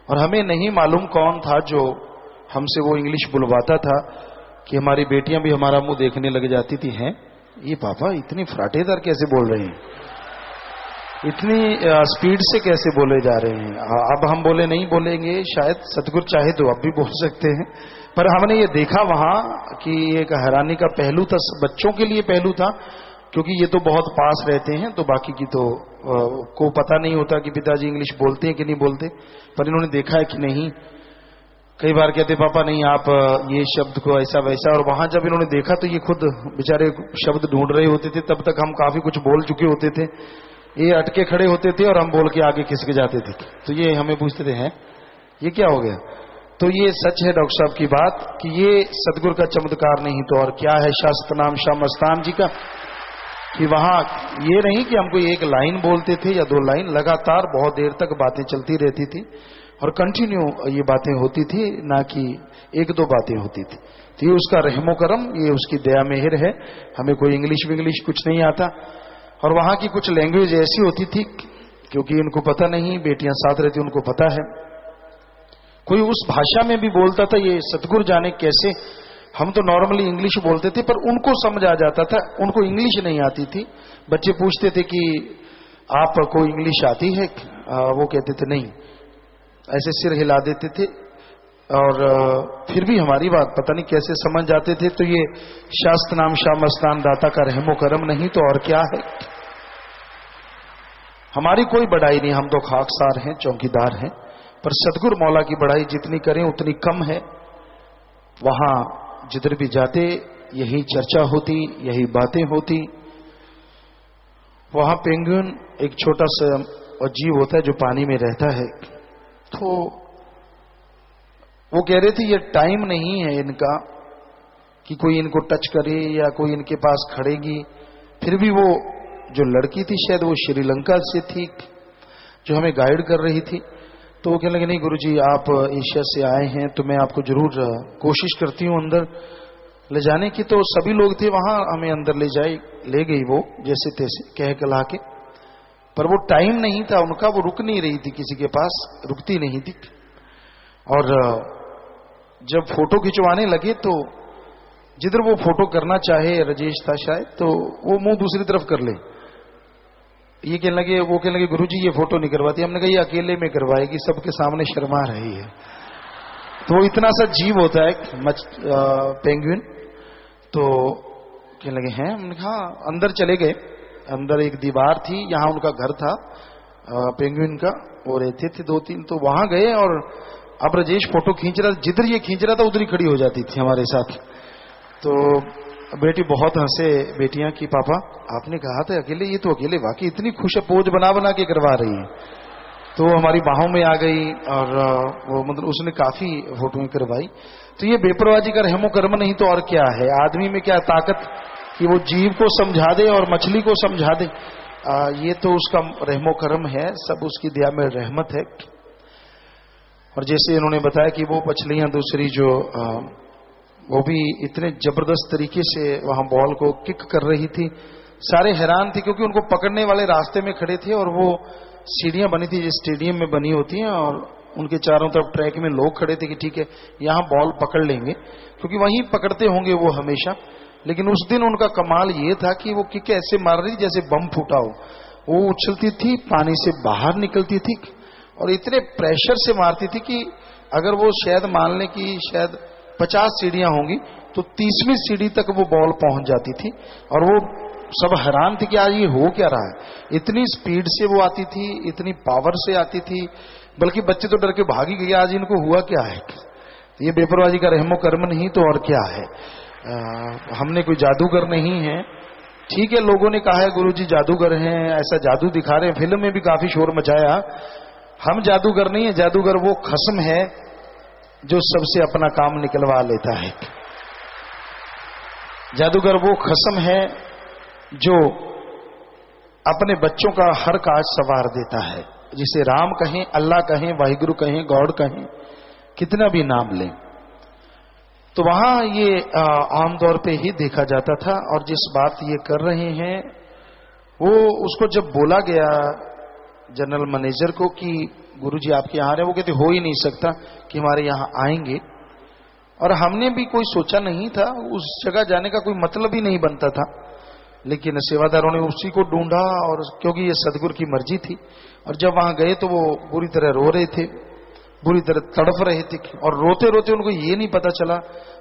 और हमें नहीं मालूम कौन था जो हमसे वो इंग्लिश बुलवाता था कि हमारी बेटियां भी हमारा मुंह देखने लग जाती थी। हैं ये पापा इतनी फराटेदार कैसे बोल रहे हैं, इतनी स्पीड से कैसे बोले जा रहे हैं। अब हम बोले नहीं बोलेंगे, शायद सतगुरु चाहे तो अब भी बोल सकते हैं, पर हमने ये देखा वहां कि एक हैरानी का पहलू था, बच्चों के लिए पहलू था, क्योंकि ये तो बहुत पास रहते हैं तो बाकी की तो को पता नहीं होता कि पिताजी इंग्लिश बोलते हैं कि नहीं बोलते, पर इन्होंने देखा है कि नहीं। कई बार कहते पापा नहीं आप ये शब्द को ऐसा वैसा, और वहां जब इन्होंने देखा तो ये खुद बेचारे शब्द ढूंढ रहे होते थे। तब तक हम काफी कुछ बोल चुके होते थे, ये अटके खड़े होते थे और हम बोल के आगे खिसक जाते थे। तो ये हमें पूछते थे हैं ये क्या हो गया। तो ये सच है डॉक्टर साहब की बात कि ये सदगुरु का चमत्कार नहीं तो और क्या है शाह सतनाम शाह मस्तान जी का, कि वहां ये नहीं कि हमको एक लाइन बोलते थे या 2 लाइन, लगातार बहुत देर तक बातें चलती रहती थी और कंटिन्यू ये बातें होती थी, ना कि 1-2 बातें होती थी। तो ये उसका रहमो करम, ये उसकी दया मेहर है। हमें कोई इंग्लिश विंग्लिश कुछ नहीं आता। और वहां की कुछ लैंग्वेज ऐसी होती थी क्योंकि इनको पता नहीं, बेटियां साथ रहती उनको पता है, कोई उस भाषा में भी बोलता था, ये सतगुरु जाने कैसे। हम तो नॉर्मली इंग्लिश बोलते थे पर उनको समझ आ जाता था, उनको इंग्लिश नहीं आती थी। बच्चे पूछते थे कि आपको इंग्लिश आती है, वो कहते थे नहीं, ऐसे सिर हिला देते थे और फिर भी हमारी बात पता नहीं कैसे समझ जाते थे। तो ये शास्त्र नाम शाह मस्तान दाता का रहमो करम नहीं तो और क्या है। हमारी कोई बढ़ाई नहीं, हम तो खाकसार हैं, चौकीदार हैं, पर सदगुरु मौला की बढ़ाई जितनी करें उतनी कम है। वहां जिधर भी जाते यही चर्चा होती, यही बातें होती। वहां पेंगुइन एक छोटा सा जीव होता है जो पानी में रहता है, तो वो कह रहे थे ये टाइम नहीं है इनका कि कोई इनको टच करे या कोई इनके पास खड़ेगी। फिर भी वो जो लड़की थी शायद वो श्रीलंका से थी जो हमें गाइड कर रही थी, तो वो कहने लगे नहीं गुरुजी आप एशिया से आए हैं तो मैं आपको जरूर कोशिश करती हूँ अंदर ले जाने की। तो सभी लोग थे वहां, हमें अंदर ले गई वो जैसे तैसे कह कला के, पर वो टाइम नहीं था उनका, वो रुक नहीं रही थी, किसी के पास रुकती नहीं थी। और जब फोटो खिंचवाने लगे तो जिधर वो फोटो करना चाहे, राजेश था शायद, तो वो मुंह दूसरी तरफ कर ले। ये कहने लगे, वो कहने लगे गुरुजी ये फोटो नहीं करवाती। हमने कहा ये अकेले में करवाएगी, सबके सामने शर्मा रही है। तो इतना सा जीव होता है पेंगुइन। तो कहने लगे हैं, हमने कहा अंदर चले गए। अंदर एक दीवार थी, यहाँ उनका घर था पेंगुइन का, वो रहते थे 2-3, तो वहां गए और अब राजेश फोटो खींच रहा, जिधर ये खींच रहा था उधर ही खड़ी हो जाती थी हमारे साथ। तो बेटी बहुत हंसे, बेटियां की पापा आपने कहा था अकेले, ये तो अकेले वाकई इतनी खुश पोज बना के करवा रही है। तो हमारी बाहों में आ गई और वो मतलब उसने काफी फोटोएं करवाई। तो ये बेपरवाही का रहमो कर्म नहीं तो और क्या है। आदमी में क्या ताकत कि वो जीव को समझा दे और मछली को समझा दे, ये तो उसका रहमो कर्म है, सब उसकी दया में रहमत है। और जैसे इन्होंने बताया कि वो मछलियां दूसरी जो वो भी इतने जबरदस्त तरीके से वहां बॉल को किक कर रही थी, सारे हैरान थे क्योंकि उनको पकड़ने वाले रास्ते में खड़े थे और वो सीढ़ियां बनी थी जिस स्टेडियम में बनी होती हैं और उनके चारों तरफ ट्रैक में लोग खड़े थे कि ठीक है यहां बॉल पकड़ लेंगे, क्योंकि वहीं पकड़ते होंगे वो हमेशा। लेकिन उस दिन उनका कमाल ये था कि वो किक ऐसे मार रही थी जैसे बम फूटा हो। वो उछलती थी, पानी से बाहर निकलती थी और इतने प्रेशर से मारती थी कि अगर वो शायद मान लें कि शायद 50 सीढ़ियां होंगी तो 30वीं सीढ़ी तक वो बॉल पहुंच जाती थी। और वो सब हैरान थे कि आज ये हो क्या रहा है। इतनी स्पीड से वो आती थी, इतनी पावर से आती थी, बल्कि बच्चे तो डर के भाग ही गए, आज इनको हुआ क्या है। ये बेपरवाही का रहमो कर्म नहीं तो और क्या है। हमने कोई जादूगर नहीं है। ठीक है, लोगों ने कहा है गुरुजी जादूगर हैं, ऐसा जादू दिखा रहे हैं, फिल्म में भी काफी शोर मचाया। हम जादूगर नहीं है, जादूगर वो खस्म है जो सबसे अपना काम निकलवा लेता है। जादूगर वो खस्म है जो अपने बच्चों का हर काज संवार देता है, जिसे राम कहें, अल्लाह कहें, वाहिगुरु कहें, गॉड कहें, कितना भी नाम लें। तो वहां ये आमतौर पे ही देखा जाता था। और जिस बात ये कर रहे हैं वो उसको जब बोला गया जनरल मैनेजर को कि गुरुजी आपके यहाँ रहे, वो कहते हो ही नहीं सकता कि हमारे यहाँ आएंगे। और हमने भी कोई सोचा नहीं था, उस जगह जाने का कोई मतलब ही नहीं बनता था, लेकिन सेवादारों ने उसी को ढूंढा और क्योंकि ये सदगुरु की मर्जी थी। और जब वहां गए तो वो बुरी तरह रो रहे थे, बुरी तरह तड़फ रहे थे। और रोते रोते उनको ये नहीं पता चला,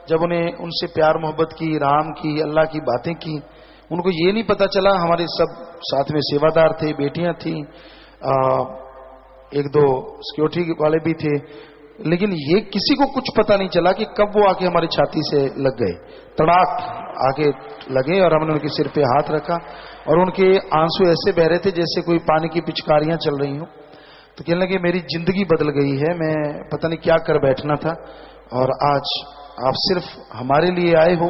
जब उन्हें उनसे प्यार मोहब्बत की, राम की, अल्लाह की बातें की, उनको ये नहीं पता चला। हमारे सब साथ में सेवादार थे, बेटियां थी, एक दो सिक्योरिटी वाले भी थे, लेकिन ये किसी को कुछ पता नहीं चला कि कब वो आके हमारी छाती से लग गए, तड़ाक आके लगे। और हमने उनके सिर पे हाथ रखा और उनके आंसू ऐसे बह रहे थे जैसे कोई पानी की पिचकारियां चल रही हो। तो कहने लगे मेरी जिंदगी बदल गई है, मैं पता नहीं क्या कर बैठना था और आज आप सिर्फ हमारे लिए आए हो,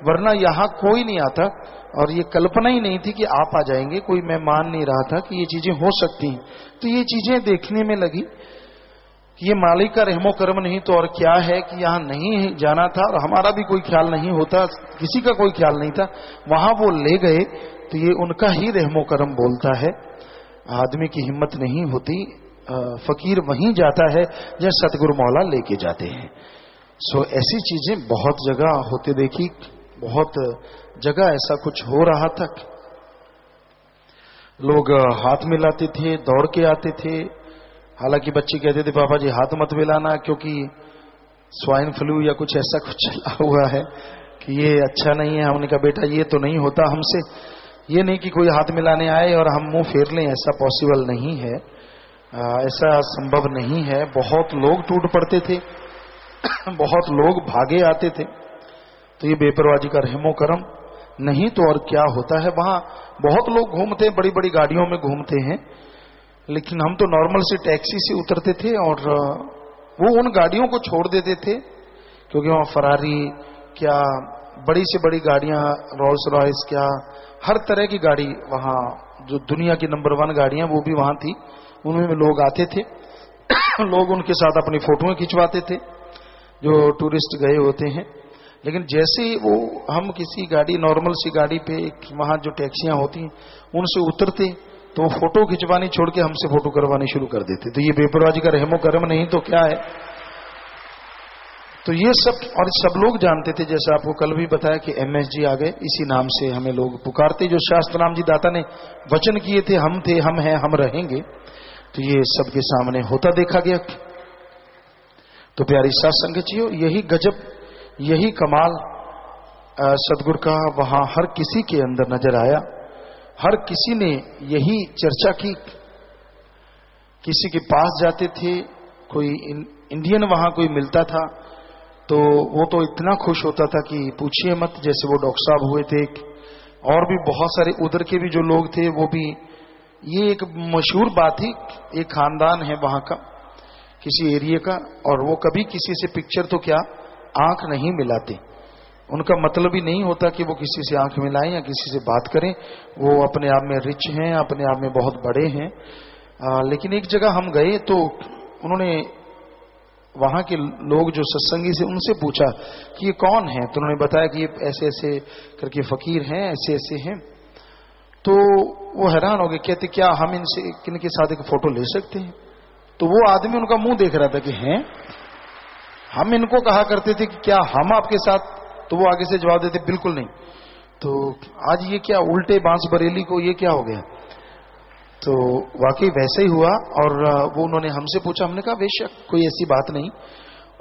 वरना यहाँ कोई नहीं आता। और ये कल्पना ही नहीं थी कि आप आ जाएंगे, कोई मैं मान नहीं रहा था कि ये चीजें हो सकती हैं। तो ये चीजें देखने में लगी कि ये मालिक का रहमो कर्म नहीं तो और क्या है कि यहाँ नहीं जाना था और हमारा भी कोई ख्याल नहीं होता, किसी का कोई ख्याल नहीं था, वहां वो ले गए। तो ये उनका ही रहमो कर्म बोलता है, आदमी की हिम्मत नहीं होती। फकीर वहीं जाता है जहाँ सतगुरु मौला लेके जाते हैं। सो ऐसी चीजें बहुत जगह होते देखी, बहुत जगह ऐसा कुछ हो रहा था। लोग हाथ मिलाते थे, दौड़ के आते थे। हालांकि बच्चे कहते थे पापा जी हाथ मत मिलाना, क्योंकि स्वाइन फ्लू या कुछ ऐसा कुछ चला हुआ है कि ये अच्छा नहीं है। हमने कहा बेटा ये तो नहीं होता हमसे, ये नहीं कि कोई हाथ मिलाने आए और हम मुंह फेर लें, ऐसा पॉसिबल नहीं है, ऐसा संभव नहीं है। बहुत लोग टूट पड़ते थे, बहुत लोग भागे आते थे। तो ये बेपरवाही का रहमो करम नहीं तो और क्या होता है। वहां बहुत लोग घूमते हैं, बड़ी बड़ी गाड़ियों में घूमते हैं, लेकिन हम तो नॉर्मल से टैक्सी से उतरते थे और वो उन गाड़ियों को छोड़ देते थे, क्योंकि वहां फरारी क्या बड़ी से बड़ी गाड़ियां, रोल्स रॉयस क्या, हर तरह की गाड़ी वहां, जो दुनिया की नंबर 1 गाड़ियां वो भी वहां थी, उनमें लोग आते थे। लोग उनके साथ अपनी फोटोएं खिंचवाते थे जो टूरिस्ट गए होते हैं। लेकिन जैसे ही वो हम किसी गाड़ी, नॉर्मल सी गाड़ी पे, वहां जो टैक्सियां होती हैं उनसे उतरते तो वो फोटो खिंचवानी छोड़ के हमसे फोटो करवानी शुरू कर देते। तो ये बेपरवाही का रहमो करम नहीं तो क्या है। तो ये सब, और सब लोग जानते थे, जैसे आपको कल भी बताया कि MSG आ गए, इसी नाम से हमें लोग पुकारते, जो शास्त्र राम जी दाता ने वचन किए थे, हम थे, हम हैं, हम रहेंगे। तो ये सबके सामने होता देखा गया। तो प्यारी साथ संगतियों, यही गजब, यही कमाल सदगुरु का वहां हर किसी के अंदर नजर आया। हर किसी ने यही चर्चा की। किसी के पास जाते थे, कोई इंडियन वहां कोई मिलता था तो वो तो इतना खुश होता था कि पूछिए मत। जैसे वो डॉक्टर साहब हुए थे, और भी बहुत सारे उधर के भी जो लोग थे वो भी। ये एक मशहूर बात थी, एक खानदान है वहां का, किसी एरिया का, और वो कभी किसी से पिक्चर तो क्या आंख नहीं मिलाते। उनका मतलब ही नहीं होता कि वो किसी से आंख मिलाएं या किसी से बात करें। वो अपने आप में रिच हैं, अपने आप में बहुत बड़े हैं। लेकिन एक जगह हम गए तो उन्होंने, वहां के लोग जो सत्संगी से, उनसे पूछा कि ये कौन है। तो उन्होंने बताया कि ये ऐसे ऐसे करके फकीर हैं, ऐसे ऐसे हैं। तो वो हैरान हो गए, कहते क्या हम इनसे, किनके साथ एक फोटो ले सकते हैं। तो वो आदमी उनका मुंह देख रहा था कि हैं, हम इनको कहा करते थे कि क्या हम आपके साथ, तो वो आगे से जवाब देते बिल्कुल नहीं। तो आज ये क्या उल्टे बांस बरेली को ये क्या हो गया। तो वाकई वैसे ही हुआ। और वो उन्होंने हमसे पूछा, हमने कहा बेशक कोई ऐसी बात नहीं।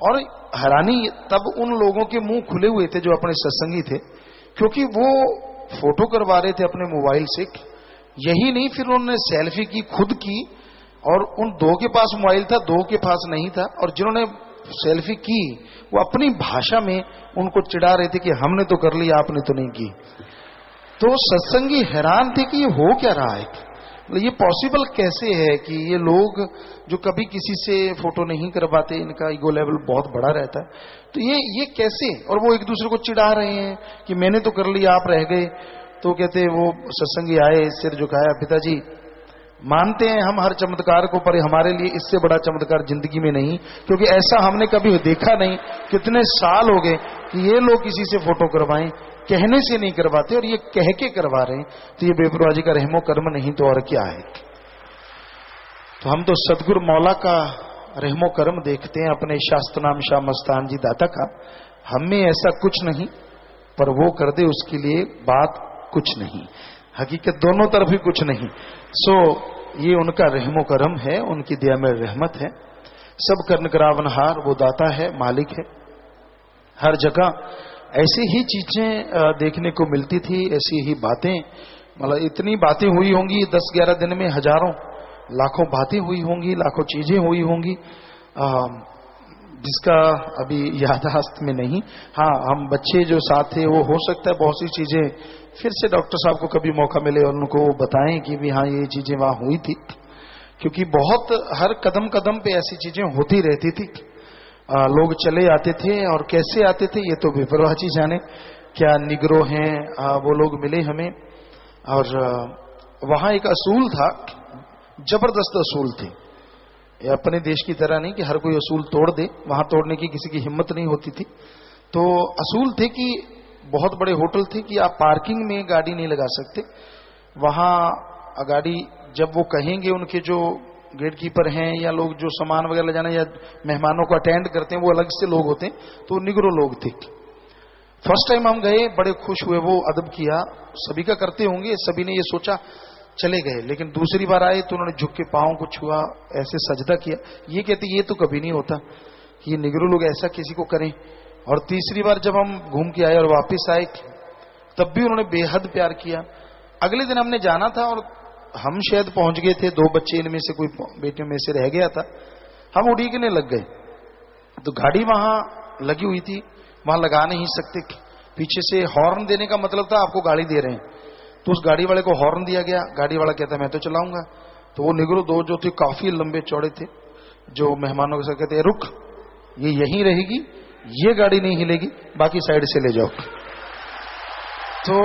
और हैरानी तब उन लोगों के मुंह खुले हुए थे जो अपने सत्संगी थे, क्योंकि वो फोटो करवा रहे थे अपने मोबाइल से। यही नहीं, फिर उन्होंने सेल्फी की, खुद की, और उन दो के पास मोबाइल था, दो के पास नहीं था। और जिन्होंने सेल्फी की वो अपनी भाषा में उनको चिढ़ा रहे थे कि हमने तो कर लिया, आपने तो नहीं की। तो सत्संगी हैरान थे कि ये हो क्या रहा है, ये पॉसिबल कैसे है कि ये लोग जो कभी किसी से फोटो नहीं करवाते, इनका ईगो लेवल बहुत बड़ा रहता है, तो ये कैसे। और वो एक दूसरे को चिढ़ा रहे हैं कि मैंने तो कर लिया, आप रह गए। तो कहते वो सत्संगी आए, सिर झुकाया, पिताजी मानते हैं हम हर चमत्कार को, पर हमारे लिए इससे बड़ा चमत्कार जिंदगी में नहीं, क्योंकि ऐसा हमने कभी देखा नहीं। कितने साल हो गए कि ये लोग किसी से फोटो करवाएं, कहने से नहीं करवाते, और ये कह के करवा रहे हैं। तो ये बेपरवाह जी का रहमो कर्म नहीं तो और क्या है। तो हम तो सदगुरु मौला का रहमो कर्म देखते हैं, अपने शास्त्र नाम शाह मस्तान जी दाता का। हम में ऐसा कुछ नहीं, पर वो कर दे उसके लिए बात कुछ नहीं, हकीकत दोनों तरफ ही कुछ नहीं। सो ये उनका रहमो करम है, उनकी दया में रहमत है। सब कर्ण करावनहार वो दाता है, मालिक है। हर जगह ऐसी ही चीजें देखने को मिलती थी, ऐसी ही बातें, मतलब इतनी बातें हुई होंगी 10-11 दिन में, हजारों लाखों बातें हुई होंगी, लाखों चीजें हुई होंगी, जिसका अभी याददाश्त में नहीं। हाँ, हम बच्चे जो साथ थे, वो हो सकता है बहुत सी चीजें फिर से डॉक्टर साहब को कभी मौका मिले और उनको बताएं कि भी हाँ ये चीजें वहां हुई थी, क्योंकि बहुत हर कदम कदम पे ऐसी चीजें होती रहती थी। लोग चले आते थे, और कैसे आते थे ये तो बेपरवाही जाने, क्या निगरो हैं वो लोग मिले हमें। और वहां एक असूल था, जबरदस्त असूल थे, ये अपने देश की तरह नहीं कि हर कोई असूल तोड़ दे, वहां तोड़ने की किसी की हिम्मत नहीं होती थी। तो असूल थे कि बहुत बड़े होटल थे कि आप पार्किंग में गाड़ी नहीं लगा सकते। वहां गाड़ी जब वो कहेंगे, उनके जो गेट कीपर हैं या लोग जो सामान वगैरह ले जाना या मेहमानों को अटेंड करते हैं, वो अलग से लोग होते हैं, तो निगरो लोग थे। फर्स्ट टाइम हम गए, बड़े खुश हुए, वो अदब किया, सभी का करते होंगे, सभी ने ये सोचा, चले गए। लेकिन दूसरी बार आए तो उन्होंने झुक के पांव को छुआ, ऐसे सजदा किया। ये कहते ये तो कभी नहीं होता कि ये निगरो लोग ऐसा किसी को करें। और तीसरी बार जब हम घूम के आए और वापस आए, तब भी उन्होंने बेहद प्यार किया। अगले दिन हमने जाना था और हम शायद पहुंच गए थे, 2 बच्चे इनमें से कोई बेटे में से रह गया था, हम उड़ीकने लग गए। तो गाड़ी वहां लगी हुई थी, वहां लगा नहीं सकते, पीछे से हॉर्न देने का मतलब था आपको गाड़ी दे रहे हैं। तो उस गाड़ी वाले को हॉर्न दिया गया, गाड़ी वाला कहता मैं तो चलाऊंगा। तो वो निगरो 2 जो थे काफी लंबे चौड़े थे, जो मेहमानों के साथ कहते रुक, ये यहीं रहेगी, ये गाड़ी नहीं हिलेगी, बाकी साइड से ले जाओ। तो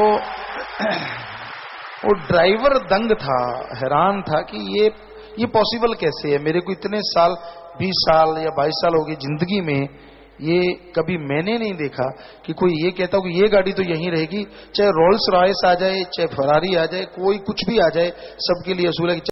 वो ड्राइवर दंग था, हैरान था कि ये पॉसिबल कैसे है। मेरे को इतने साल, 20 साल या 22 साल हो गए जिंदगी में, ये कभी मैंने नहीं देखा कि कोई ये कहता हो कि ये गाड़ी तो यहीं रहेगी, चाहे रोल्स रॉयस आ जाए, चाहे फरारी आ जाए, कोई कुछ भी आ जाए, सबके लिए असूल है कि